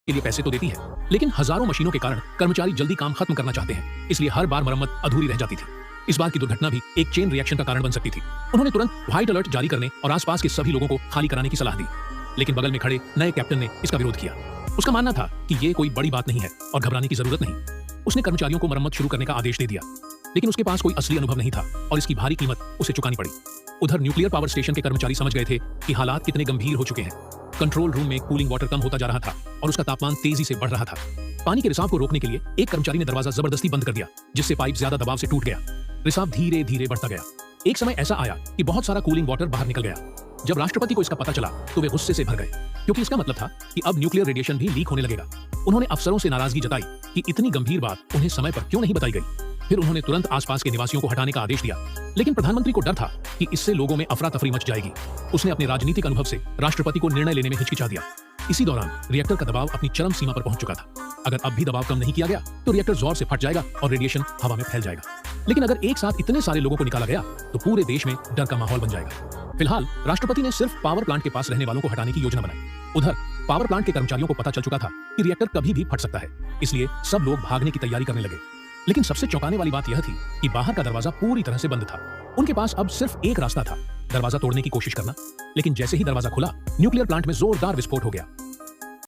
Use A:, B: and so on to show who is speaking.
A: के लिए पैसे तो देती है, लेकिन हजारों मशीनों के कारण कर्मचारी जल्दी काम खत्म करना चाहते हैं, इसलिए हर बार मरम्मत अधूरी रह जाती थी। इस बार की दुर्घटना भी एक चेन रिएक्शन का कारण बन सकती थी। उन्होंने तुरंत व्हाइट अलर्ट जारी करने और आसपास के सभी लोगों को खाली कराने की सलाह दी, लेकिन बगल में खड़े नए कैप्टन ने इसका विरोध किया। उसका मानना था कि ये कोई बड़ी बात नहीं है और घबराने की जरूरत नहीं। उसने कर्मचारियों को मरम्मत शुरू करने का आदेश दे दिया, लेकिन उसके पास कोई असली अनुभव नहीं था और इसकी भारी कीमत उसे चुकानी पड़ी। उधर न्यूक्लियर पावर स्टेशन के कर्मचारी समझ गए थे कि हालात कितने गंभीर हो चुके हैं। कंट्रोल रूम में कूलिंग वाटर कम होता जा रहा था और उसका तापमान तेजी से बढ़ रहा था। पानी के रिसाव को रोकने के लिए एक कर्मचारी ने दरवाजा जबरदस्ती बंद कर दिया, जिससे पाइप ज्यादा दबाव से टूट गया। रिसाव धीरे धीरे बढ़ता गया। एक समय ऐसा आया कि बहुत सारा कूलिंग वाटर बाहर निकल गया। जब राष्ट्रपति को इसका पता चला तो वे गुस्से से भर गए, क्योंकि इसका मतलब था कि अब न्यूक्लियर रेडिएशन भी लीक होने लगेगा। उन्होंने अफसरों से नाराजगी जताई कि इतनी गंभीर बात उन्हें समय पर क्यों नहीं बताई गई। फिर उन्होंने तुरंत आसपास के निवासियों को हटाने का आदेश दिया, लेकिन प्रधानमंत्री को डर था कि इससे लोगों में अफरा तफरी मच जाएगी। उसने अपने राजनीतिक अनुभव से राष्ट्रपति को निर्णय लेने में हिचकिचा दिया। इसी दौरान रिएक्टर का दबाव अपनी चरम सीमा पर पहुंच चुका था। अगर अब भी दबाव कम नहीं किया गया तो रिएक्टर जोर से फट जाएगा और रेडिएशन हवा में फैल जाएगा। लेकिन अगर एक साथ इतने सारे लोगों को निकाला गया तो पूरे देश में डर का माहौल बन जाएगा। फिलहाल राष्ट्रपति ने सिर्फ पावर प्लांट के पास रहने वालों को हटाने की योजना बनाई। उधर पावर प्लांट के कर्मचारियों को पता चल चुका था कि रिएक्टर कभी भी फट सकता है, इसलिए सब लोग भागने की तैयारी करने लगे। लेकिन सबसे चौंकाने वाली बात यह थी कि बाहर का दरवाजा पूरी तरह से बंद था। उनके पास अब सिर्फ एक रास्ता था, दरवाजा तोड़ने की कोशिश करना। लेकिन जैसे ही दरवाजा खुला, न्यूक्लियर प्लांट में जोरदार विस्फोट हो गया।